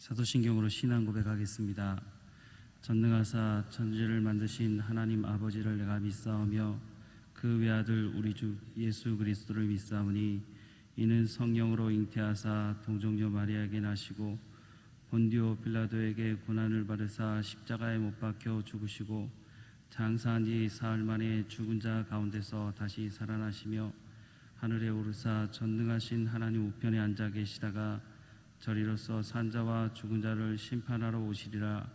사도신경으로 신앙 고백하겠습니다. 전능하사 천지를 만드신 하나님 아버지를 내가 믿사오며 그 외아들 우리 주 예수 그리스도를 믿사오니 이는 성령으로 잉태하사 동정녀 마리아에게 나시고 본디오 빌라도에게 고난을 받으사 십자가에 못 박혀 죽으시고 장사한 뒤 사흘 만에 죽은 자 가운데서 다시 살아나시며 하늘에 오르사 전능하신 하나님 우편에 앉아 계시다가 저리로서 산자와 죽은 자를 심판하러 오시리라.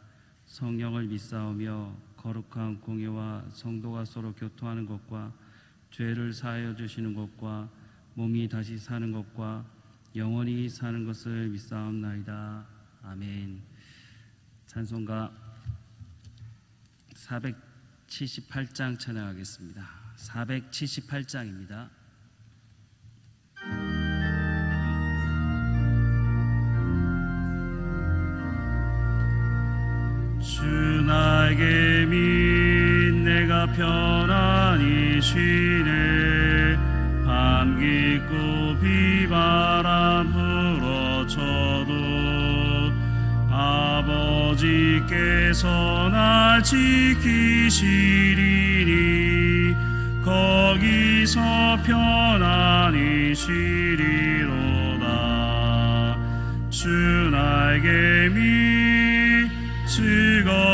성령을 믿사오며 거룩한 공예와 성도가 서로 교통하는 것과 죄를 사하여 주시는 것과 몸이 다시 사는 것과 영원히 사는 것을 믿사옵나이다. 아멘. 찬송가 478장 찬양하겠습니다. 478장입니다. 주 나에게 믿 내가 편안히 쉬네. 밤 깊고 비바람 불어쳐도 아버지께서 날 지키시리니 거기서 편안히 쉬리로다. 주 나에게 믿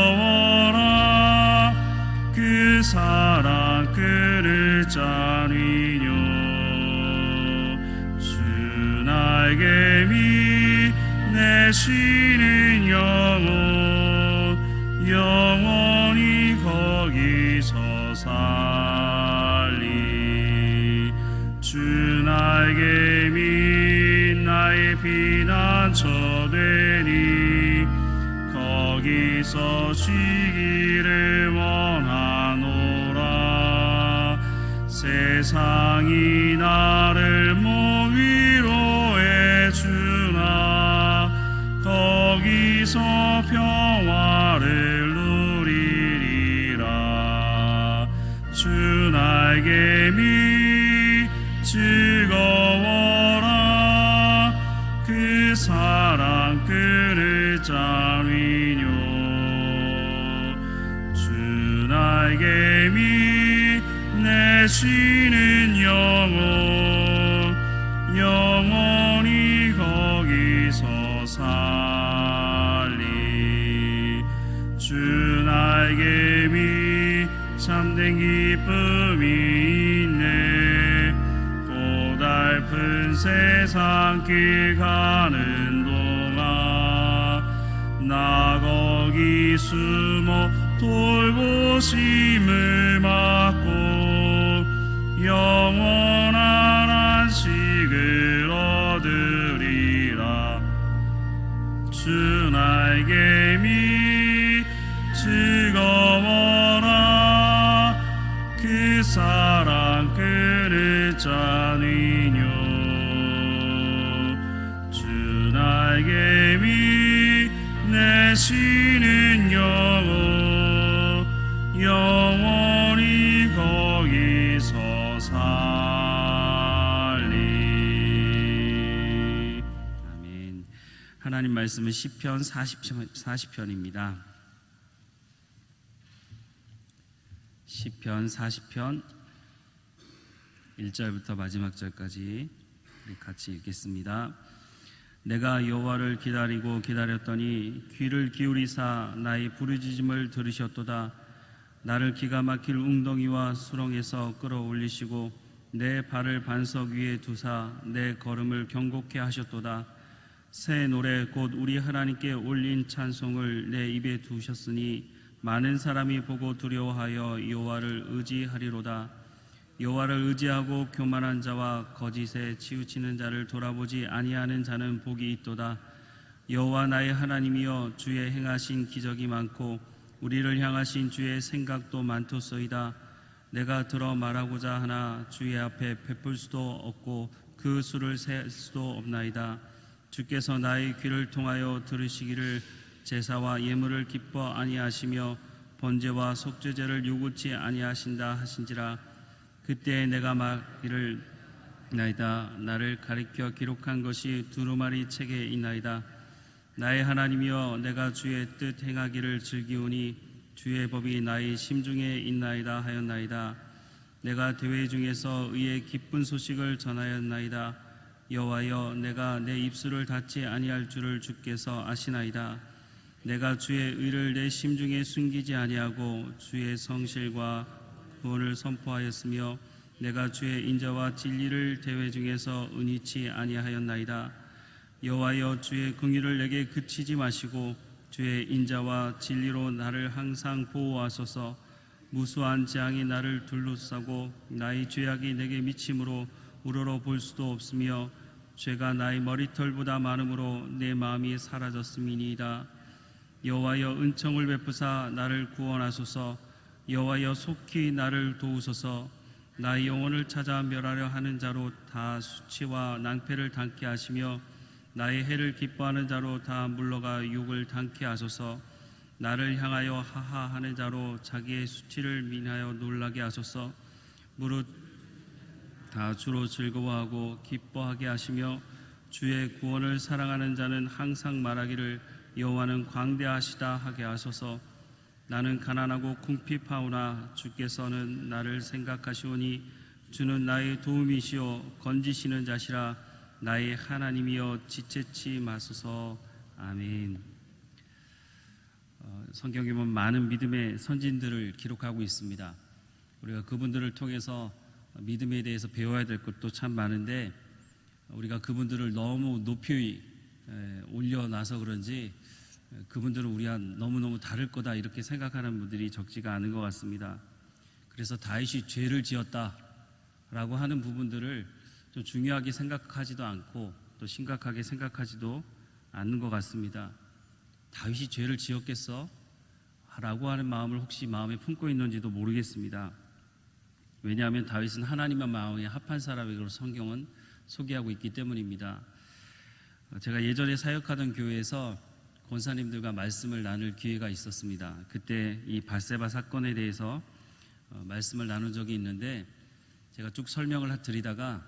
즐거워라. 그 사랑 끊을 자니뇨. 주 나에게 믿 내 쉬는 영혼 영원히 거기서 살리. 주 나에게 믿 나의 피난처 되니 거기서 쉬기를 원하노라. 세상이 나를 못 위로해 주나 거기서 평화를 누리리라. 주 나에게 믿 즐거워라. 그 사랑 끊을 자위뇨. 주 나에게 믿 내 쉬는 영혼 영원히 거기서 살리. 주 나에게 믿 참된 기쁨이 있네. 고달픈 세상 길 가는 동안 나 거기 숨어 돌보심을 받고 영원한 안식을 얻으리라. 주 나에게 믿 즐거워라. 그 사랑 끊을 자니뇨. 주 나에게 믿 내 쉬는 영혼 영원히 거기서 살리. 아멘. 하나님 말씀은 시편 40편입니다. 시편 40편 1절부터 마지막 절까지 같이 읽겠습니다. 내가 여호와를 기다리고 기다렸더니 귀를 기울이사 나의 부르짖음을 들으셨도다. 나를 기가 막힐 웅덩이와 수렁에서 끌어올리시고 내 발을 반석 위에 두사 내 걸음을 경고케 하셨도다. 새 노래 곧 우리 하나님께 올린 찬송을 내 입에 두셨으니 많은 사람이 보고 두려워하여 여호와를 의지하리로다. 여호와를 의지하고 교만한 자와 거짓에 치우치는 자를 돌아보지 아니하는 자는 복이 있도다. 여호와 나의 하나님이여 주의 행하신 기적이 많고 우리를 향하신 주의 생각도 많도소이다. 내가 들어 말하고자 하나 주의 앞에 베풀 수도 없고 그 수를 셀 수도 없나이다. 주께서 나의 귀를 통하여 들으시기를 제사와 예물을 기뻐 아니하시며 번제와 속죄제를 요구치 아니하신다 하신지라. 그때 내가 말하기를 나이다. 나를 가리켜 기록한 것이 두루마리 책에 있나이다. 나의 하나님이여 내가 주의 뜻 행하기를 즐기오니 주의 법이 나의 심중에 있나이다 하였나이다. 내가 대회 중에서 의의 기쁜 소식을 전하였나이다. 여호와여 내가 내 입술을 닫지 아니할 줄을 주께서 아시나이다. 내가 주의 의를 내 심중에 숨기지 아니하고 주의 성실과 구원을 선포하였으며 내가 주의 인자와 진리를 대회 중에서 은희치 아니하였나이다. 여호와여 주의 긍휼을 내게 그치지 마시고 주의 인자와 진리로 나를 항상 보호하소서. 무수한 재앙이 나를 둘러싸고 나의 죄악이 내게 미침으로 우러러 볼 수도 없으며 죄가 나의 머리털보다 많음으로 내 마음이 사라졌음이니이다. 여호와여 은총을 베푸사 나를 구원하소서. 여호와여 속히 나를 도우소서. 나의 영혼을 찾아 멸하려 하는 자로 다 수치와 낭패를 당케 하시며 나의 해를 기뻐하는 자로 다 물러가 욕을 당케 하소서. 나를 향하여 하하하는 자로 자기의 수치를 민하여 놀라게 하소서. 무릇 다 주로 즐거워하고 기뻐하게 하시며 주의 구원을 사랑하는 자는 항상 말하기를 여호와는 광대하시다 하게 하소서. 나는 가난하고 궁핍하오나 주께서는 나를 생각하시오니 주는 나의 도움이시오 건지시는 자시라. 나의 하나님이여 지체치 마소서. 아멘. 성경에 보면 많은 믿음의 선진들을 기록하고 있습니다. 우리가 그분들을 통해서 믿음에 대해서 배워야 될 것도 참 많은데 우리가 그분들을 너무 높이 올려놔서 그런지 그분들은 우리와 너무너무 다를 거다 이렇게 생각하는 분들이 적지가 않은 것 같습니다. 그래서 다윗이 죄를 지었다라고 하는 부분들을 좀 중요하게 생각하지도 않고 또 심각하게 생각하지도 않는 것 같습니다. 다윗이 죄를 지었겠어? 라고 하는 마음을 혹시 마음에 품고 있는지도 모르겠습니다. 왜냐하면 다윗은 하나님의 마음에 합한 사람이라고 성경은 소개하고 있기 때문입니다. 제가 예전에 사역하던 교회에서 권사님들과 말씀을 나눌 기회가 있었습니다. 그때 이 밧세바 사건에 대해서 말씀을 나눈 적이 있는데 제가 쭉 설명을 드리다가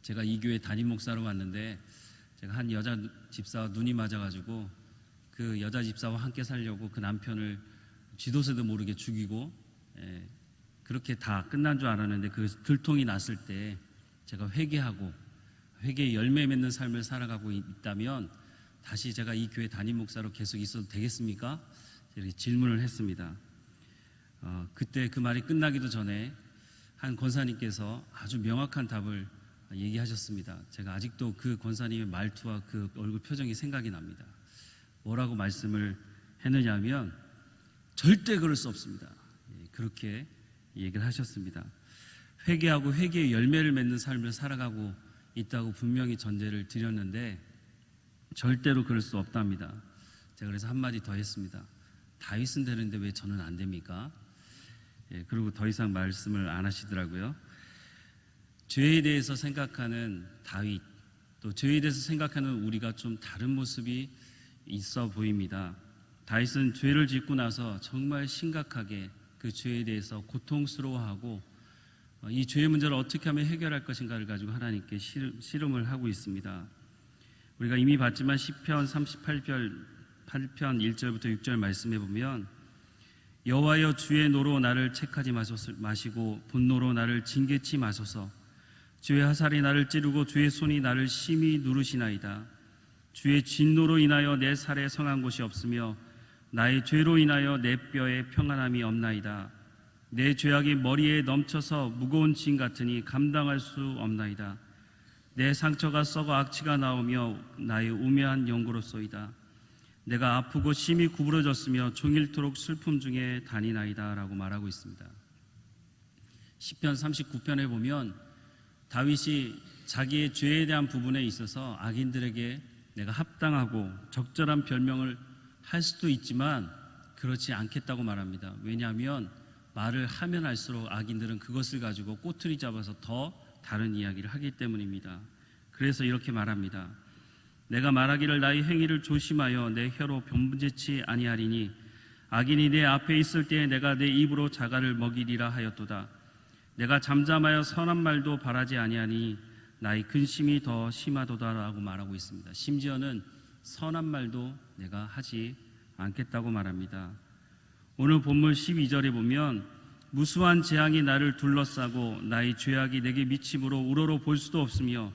제가 이 교회 담임 목사로 왔는데 제가 한 여자 집사와 눈이 맞아가지고 그 여자 집사와 함께 살려고 그 남편을 쥐도새도 모르게 죽이고 그렇게 다 끝난 줄 알았는데 그 들통이 났을 때 제가 회개하고 회개의 열매 맺는 삶을 살아가고 있다면 다시 제가 이 교회 담임 목사로 계속 있어도 되겠습니까? 이렇게 질문을 했습니다. 그때 그 말이 끝나기도 전에 한 권사님께서 아주 명확한 답을 얘기하셨습니다. 제가 아직도 그 권사님의 말투와 그 얼굴 표정이 생각이 납니다. 뭐라고 말씀을 했느냐면 절대 그럴 수 없습니다. 그렇게 얘기를 하셨습니다. 회개하고 회개의 열매를 맺는 삶을 살아가고 있다고 분명히 전제를 드렸는데 절대로 그럴 수 없답니다. 제가 그래서 한마디 더 했습니다. 다윗은 되는데 왜 저는 안 됩니까? 그리고 더 이상 말씀을 안 하시더라고요. 죄에 대해서 생각하는 다윗, 또 죄에 대해서 생각하는 우리가 좀 다른 모습이 있어 보입니다. 다윗은 죄를 짓고 나서 정말 심각하게 그 죄에 대해서 고통스러워하고 이 죄의 문제를 어떻게 하면 해결할 것인가를 가지고 하나님께 씨름을 하고 있습니다. 우리가 이미 봤지만 시편 38편 1절부터 6절 말씀해 보면 여호와여 주의 노로 나를 책하지 마시고 분노로 나를 징계치 마소서. 주의 화살이 나를 찌르고 주의 손이 나를 심히 누르시나이다. 주의 진노로 인하여 내 살에 성한 곳이 없으며 나의 죄로 인하여 내 뼈에 평안함이 없나이다. 내 죄악이 머리에 넘쳐서 무거운 짐 같으니 감당할 수 없나이다. 내 상처가 썩어 악취가 나오며 나의 우매한 연고로소이다. 내가 아프고 심히 구부러졌으며 종일토록 슬픔 중에 다니나이다 라고 말하고 있습니다. 시편 39편에 보면 다윗이 자기의 죄에 대한 부분에 있어서 악인들에게 내가 합당하고 적절한 별명을 할 수도 있지만 그렇지 않겠다고 말합니다. 왜냐하면 말을 하면 할수록 악인들은 그것을 가지고 꼬투리 잡아서 더 다른 이야기를 하기 때문입니다. 그래서 이렇게 말합니다. 내가 말하기를 나의 행위를 조심하여 내 혀로 변제치 아니하리니 악인이 내 앞에 있을 때에 내가 내 입으로 자갈을 먹이리라 하였도다. 내가 잠잠하여 선한 말도 바라지 아니하니 나의 근심이 더 심하도다라고 말하고 있습니다. 심지어는 선한 말도 내가 하지 않겠다고 말합니다. 오늘 본문 12절에 보면 무수한 재앙이 나를 둘러싸고 나의 죄악이 내게 미침으로 우러러 볼 수도 없으며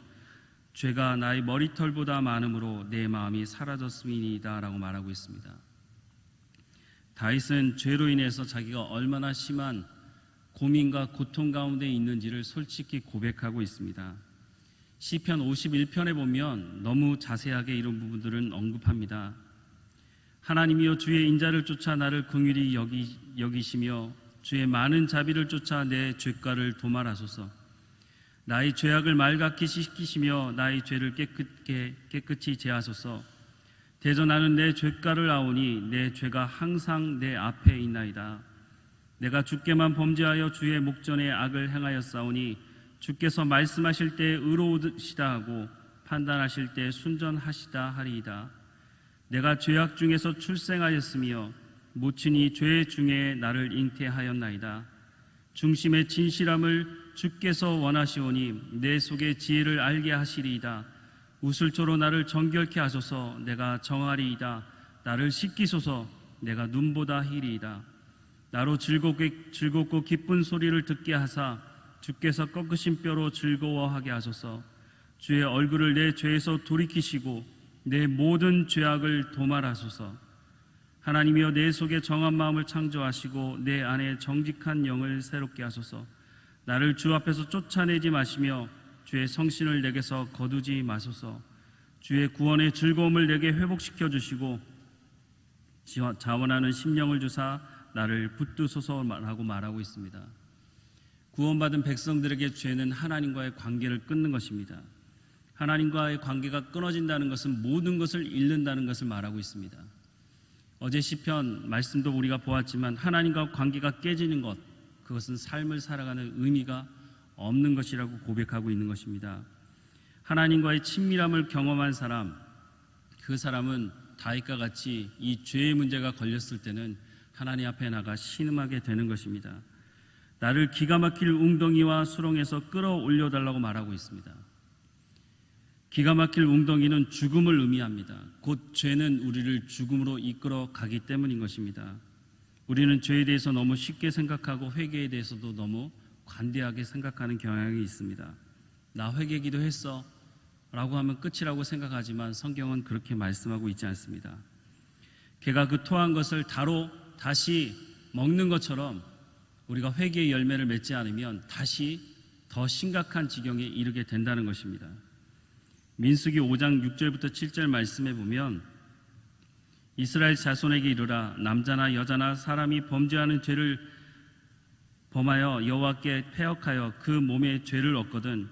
죄가 나의 머리털보다 많음으로 내 마음이 사라졌음이니이다 라고 말하고 있습니다. 다윗은 죄로 인해서 자기가 얼마나 심한 고민과 고통 가운데 있는지를 솔직히 고백하고 있습니다. 시편 51편에 보면 너무 자세하게 이런 부분들은 언급합니다. 하나님이여 주의 인자를 쫓아 나를 긍휼히 여기시며 주의 많은 자비를 쫓아 내 죄가를 도말하소서. 나의 죄악을 말갛게 씻기시며 나의 죄를 깨끗이 제하소서. 대저 나는 내 죄가를 아오니 내 죄가 항상 내 앞에 있나이다. 내가 주께만 범죄하여 주의 목전에 악을 행하였사오니 주께서 말씀하실 때 의로우시다 하고 판단하실 때 순전하시다 하리이다. 내가 죄악 중에서 출생하였으며 모친이 죄 중에 나를 잉태하였나이다. 중심의 진실함을 주께서 원하시오니 내 속의 지혜를 알게 하시리이다. 우슬초로 나를 정결케 하소서. 내가 정하리이다. 나를 씻기소서. 내가 눈보다 희리이다. 나로 즐겁고 기쁜 소리를 듣게 하사 주께서 꺾으신 뼈로 즐거워하게 하소서. 주의 얼굴을 내 죄에서 돌이키시고 내 모든 죄악을 도말하소서. 하나님이여 내 속에 정한 마음을 창조하시고 내 안에 정직한 영을 새롭게 하소서. 나를 주 앞에서 쫓아내지 마시며 주의 성신을 내게서 거두지 마소서. 주의 구원의 즐거움을 내게 회복시켜 주시고 자원하는 심령을 주사 나를 붙드소서라고 말하고 있습니다. 구원받은 백성들에게 죄는 하나님과의 관계를 끊는 것입니다. 하나님과의 관계가 끊어진다는 것은 모든 것을 잃는다는 것을 말하고 있습니다. 어제 시편 말씀도 우리가 보았지만 하나님과 관계가 깨지는 것, 그것은 삶을 살아가는 의미가 없는 것이라고 고백하고 있는 것입니다. 하나님과의 친밀함을 경험한 사람, 그 사람은 다윗과 같이 이 죄의 문제가 걸렸을 때는 하나님 앞에 나가 신음하게 되는 것입니다. 나를 기가 막힐 웅덩이와 수렁에서 끌어올려달라고 말하고 있습니다. 기가 막힐 웅덩이는 죽음을 의미합니다. 곧 죄는 우리를 죽음으로 이끌어 가기 때문인 것입니다. 우리는 죄에 대해서 너무 쉽게 생각하고 회개에 대해서도 너무 관대하게 생각하는 경향이 있습니다. 나 회개 기도했어 라고 하면 끝이라고 생각하지만 성경은 그렇게 말씀하고 있지 않습니다. 개가 그 토한 것을 다시 먹는 것처럼 우리가 회개의 열매를 맺지 않으면 다시 더 심각한 지경에 이르게 된다는 것입니다. 민수기 5장 6절부터 7절 말씀에 보면 이스라엘 자손에게 이르라. 남자나 여자나 사람이 범죄하는 죄를 범하여 여호와께 패역하여 그 몸에 죄를 얻거든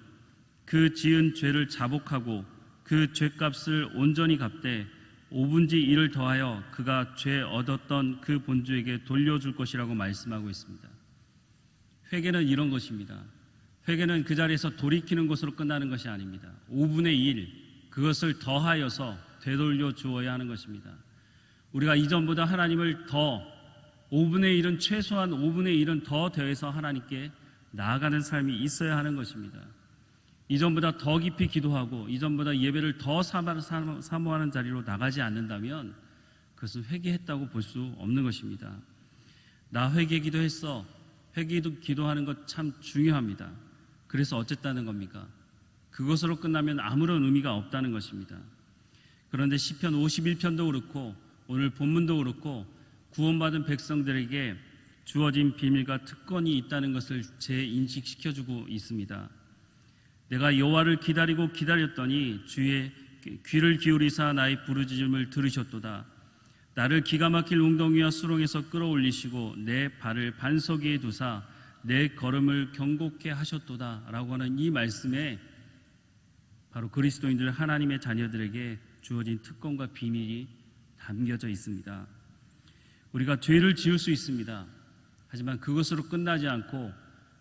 그 지은 죄를 자복하고 그 죄값을 온전히 갚되 5분지 1을 더하여 그가 죄 얻었던 그 본주에게 돌려줄 것이라고 말씀하고 있습니다. 회개는 이런 것입니다. 회개는 그 자리에서 돌이키는 것으로 끝나는 것이 아닙니다. 5분의 1, 그것을 더하여서 되돌려 주어야 하는 것입니다. 우리가 이전보다 하나님을 더 5분의 1은 최소한 5분의 1은 더 더해서 하나님께 나아가는 삶이 있어야 하는 것입니다. 이전보다 더 깊이 기도하고 이전보다 예배를 더 사모하는 자리로 나가지 않는다면 그것은 회개했다고 볼 수 없는 것입니다. 나 회개 기도했어. 회개 기도하는 것 참 중요합니다. 그래서 어쨌다는 겁니까? 그것으로 끝나면 아무런 의미가 없다는 것입니다. 그런데 시편 51편도 그렇고 오늘 본문도 그렇고 구원받은 백성들에게 주어진 비밀과 특권이 있다는 것을 재인식시켜주고 있습니다. 내가 여호와를 기다리고 기다렸더니 주의 귀를 기울이사 나의 부르짖음을 들으셨도다. 나를 기가 막힐 웅덩이와 수렁에서 끌어올리시고 내 발을 반석 위에 두사 내 걸음을 경고케 하셨도다 라고 하는 이 말씀에 바로 그리스도인들 하나님의 자녀들에게 주어진 특권과 비밀이 담겨져 있습니다. 우리가 죄를 지을 수 있습니다. 하지만 그것으로 끝나지 않고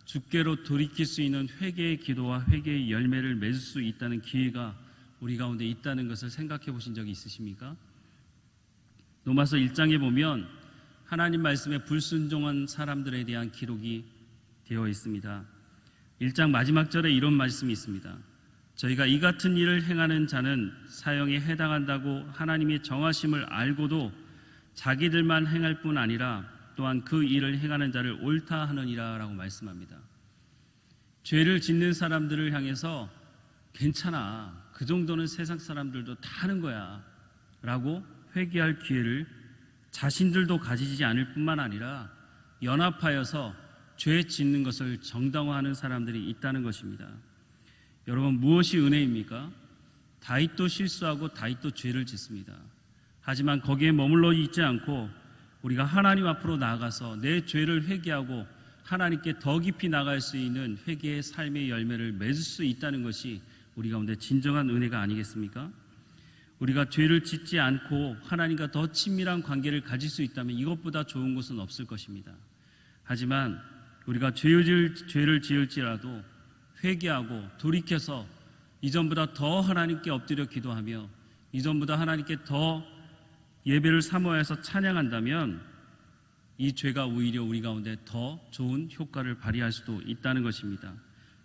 주께로 돌이킬 수 있는 회개의 기도와 회개의 열매를 맺을 수 있다는 기회가 우리 가운데 있다는 것을 생각해 보신 적이 있으십니까? 로마서 1장에 보면 하나님 말씀에 불순종한 사람들에 대한 기록이 되어 있습니다. 1장 마지막 절에 이런 말씀이 있습니다. 저희가 이 같은 일을 행하는 자는 사형에 해당한다고 하나님의 정하심을 알고도 자기들만 행할 뿐 아니라 또한 그 일을 행하는 자를 옳다 하느니라 라고 말씀합니다. 죄를 짓는 사람들을 향해서 괜찮아, 그 정도는 세상 사람들도 다 하는 거야 라고 회개할 기회를 자신들도 가지지 않을 뿐만 아니라 연합하여서 죄 짓는 것을 정당화하는 사람들이 있다는 것입니다. 여러분, 무엇이 은혜입니까? 다윗도 실수하고 다윗도 죄를 짓습니다. 하지만 거기에 머물러 있지 않고 우리가 하나님 앞으로 나아가서 내 죄를 회개하고 하나님께 더 깊이 나갈 수 있는 회개의 삶의 열매를 맺을 수 있다는 것이 우리 가운데 진정한 은혜가 아니겠습니까? 우리가 죄를 짓지 않고 하나님과 더 친밀한 관계를 가질 수 있다면 이것보다 좋은 것은 없을 것입니다. 하지만 우리가 죄를 지을지라도 회개하고 돌이켜서 이전보다 더 하나님께 엎드려 기도하며 이전보다 하나님께 더 예배를 사모해서 찬양한다면 이 죄가 오히려 우리 가운데 더 좋은 효과를 발휘할 수도 있다는 것입니다.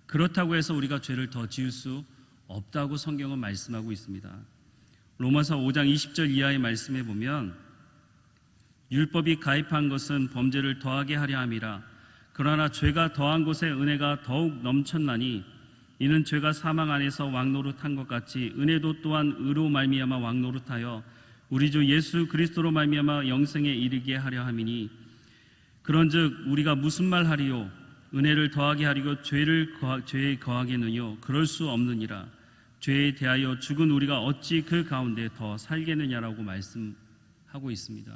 그렇다고 해서 우리가 죄를 더 지을 수 없다고 성경은 말씀하고 있습니다. 로마서 5장 20절 이하의 말씀에 보면 율법이 가입한 것은 범죄를 더하게 하려 함이라. 그러나 죄가 더한 곳에 은혜가 더욱 넘쳤나니 이는 죄가 사망 안에서 왕노릇한 것 같이 은혜도 또한 의로 말미암아 왕노릇하여 우리 주 예수 그리스도로 말미암아 영생에 이르게 하려 함이니 그런즉 우리가 무슨 말 하리요? 은혜를 더하게 하리고 죄에 거하겠느뇨? 그럴 수 없느니라. 죄에 대하여 죽은 우리가 어찌 그 가운데 더 살겠느냐라고 말씀하고 있습니다.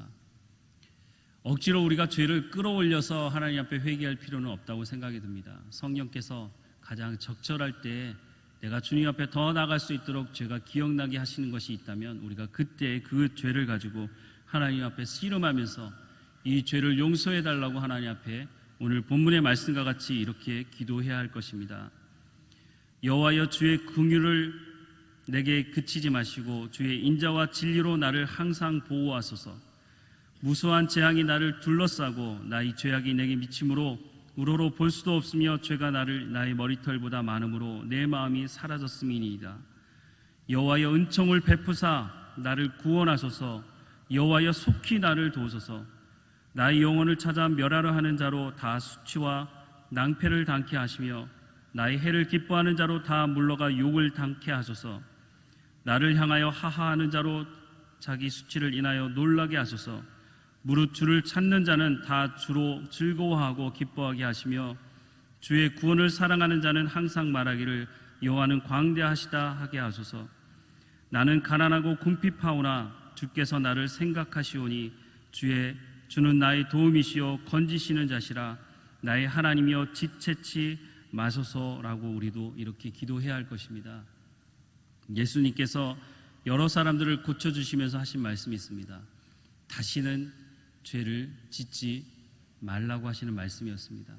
억지로 우리가 죄를 끌어올려서 하나님 앞에 회개할 필요는 없다고 생각이 듭니다. 성령께서 가장 적절할 때 내가 주님 앞에 더 나아갈 수 있도록 죄가 기억나게 하시는 것이 있다면 우리가 그때 그 죄를 가지고 하나님 앞에 씨름하면서 이 죄를 용서해 달라고 하나님 앞에 오늘 본문의 말씀과 같이 이렇게 기도해야 할 것입니다. 여호와여, 주의 긍휼을 내게 그치지 마시고 주의 인자와 진리로 나를 항상 보호하소서. 무수한 재앙이 나를 둘러싸고 나의 죄악이 내게 미침으로 우러러 볼 수도 없으며 죄가 나의 머리털보다 많음으로 내 마음이 사라졌음이니이다. 여호와여, 은총을 베푸사 나를 구원하소서. 여호와여, 속히 나를 도우소서. 나의 영혼을 찾아 멸하려 하는 자로 다 수치와 낭패를 당케 하시며 나의 해를 기뻐하는 자로 다 물러가 욕을 당케 하소서. 나를 향하여 하하하는 자로 자기 수치를 인하여 놀라게 하소서. 무릇 주를 찾는 자는 다 주로 즐거워하고 기뻐하게 하시며 주의 구원을 사랑하는 자는 항상 말하기를 여호와는 광대하시다 하게 하소서. 나는 가난하고 궁핍하오나 주께서 나를 생각하시오니 주는 나의 도움이시요 건지시는 자시라. 나의 하나님이여 지체치 마소서라고 우리도 이렇게 기도해야 할 것입니다. 예수님께서 여러 사람들을 고쳐주시면서 하신 말씀이 있습니다. 다시는 죄를 짓지 말라고 하시는 말씀이었습니다.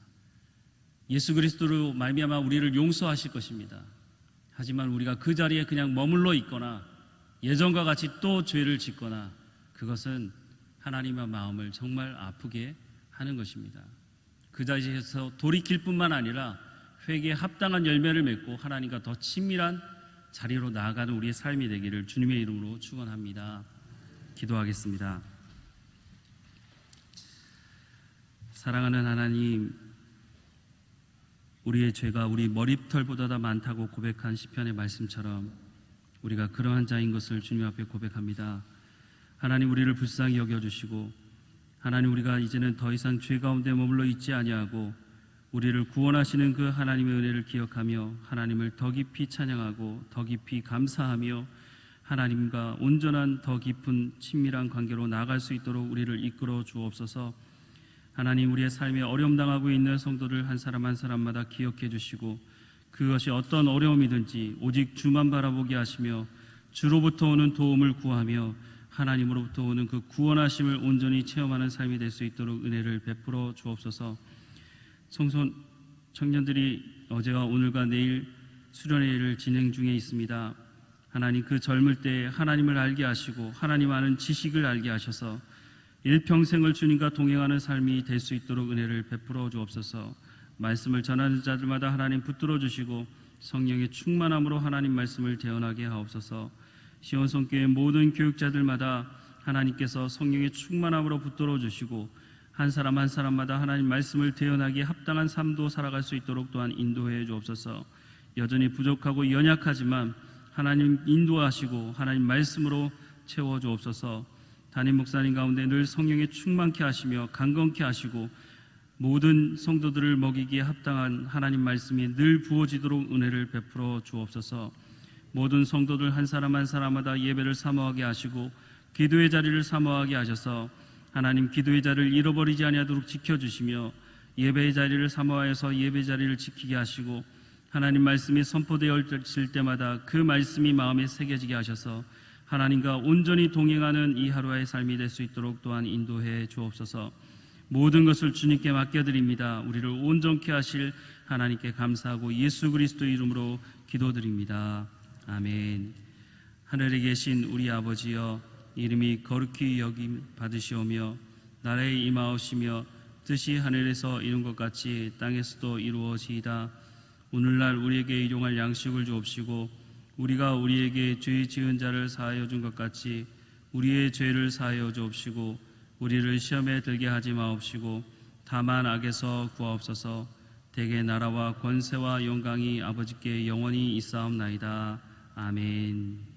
예수 그리스도로 말미암아 우리를 용서하실 것입니다. 하지만 우리가 그 자리에 그냥 머물러 있거나 예전과 같이 또 죄를 짓거나 그것은 하나님의 마음을 정말 아프게 하는 것입니다. 그 자리에서 돌이킬 뿐만 아니라 회개에 합당한 열매를 맺고 하나님과 더 친밀한 자리로 나아가는 우리의 삶이 되기를 주님의 이름으로 축원합니다. 기도하겠습니다. 사랑하는 하나님, 우리의 죄가 우리 머리털보다 더 많다고 고백한 시편의 말씀처럼 우리가 그러한 자인 것을 주님 앞에 고백합니다. 하나님, 우리를 불쌍히 여겨주시고 하나님, 우리가 이제는 더 이상 죄 가운데 머물러 있지 아니하고 우리를 구원하시는 그 하나님의 은혜를 기억하며 하나님을 더 깊이 찬양하고 더 깊이 감사하며 하나님과 온전한 더 깊은 친밀한 관계로 나아갈 수 있도록 우리를 이끌어 주옵소서. 하나님, 우리의 삶에 어려움 당하고 있는 성도들 한 사람 한 사람마다 기억해 주시고 그것이 어떤 어려움이든지 오직 주만 바라보게 하시며 주로부터 오는 도움을 구하며 하나님으로부터 오는 그 구원하심을 온전히 체험하는 삶이 될 수 있도록 은혜를 베풀어 주옵소서. 청소 청년들이 어제와 오늘과 내일 수련회를 진행 중에 있습니다. 하나님, 그 젊을 때 하나님을 알게 하시고 하나님 아는 지식을 알게 하셔서 일평생을 주님과 동행하는 삶이 될 수 있도록 은혜를 베풀어 주옵소서. 말씀을 전하는 자들마다 하나님 붙들어 주시고 성령의 충만함으로 하나님 말씀을 대언하게 하옵소서. 시온성교회 모든 교육자들마다 하나님께서 성령의 충만함으로 붙들어 주시고 한 사람 한 사람마다 하나님 말씀을 대언하기에 합당한 삶도 살아갈 수 있도록 또한 인도해 주옵소서. 여전히 부족하고 연약하지만 하나님 인도하시고 하나님 말씀으로 채워 주옵소서. 담임 목사님 가운데 늘 성령에 충만케 하시며 강건케 하시고 모든 성도들을 먹이기에 합당한 하나님 말씀이 늘 부어지도록 은혜를 베풀어 주옵소서. 모든 성도들 한 사람 한 사람마다 예배를 사모하게 하시고 기도의 자리를 사모하게 하셔서 하나님 기도의 자리를 잃어버리지 아니하도록 지켜주시며 예배의 자리를 사모하여서 예배 자리를 지키게 하시고 하나님 말씀이 선포되어질 때마다 그 말씀이 마음에 새겨지게 하셔서 하나님과 온전히 동행하는 이 하루의 삶이 될 수 있도록 또한 인도해 주옵소서. 모든 것을 주님께 맡겨드립니다. 우리를 온전케 하실 하나님께 감사하고 예수 그리스도 이름으로 기도드립니다. 아멘. 하늘에 계신 우리 아버지여, 이름이 거룩히 여김 받으시오며 나라에 임하오시며 뜻이 하늘에서 이룬 것 같이 땅에서도 이루어지이다. 오늘날 우리에게 일용할 양식을 주옵시고 우리가 우리에게 죄 지은 자를 사하여 준 것 같이 우리의 죄를 사하여 주옵시고 우리를 시험에 들게 하지 마옵시고 다만 악에서 구하옵소서. 대개 나라와 권세와 영광이 아버지께 영원히 있사옵나이다. 아멘.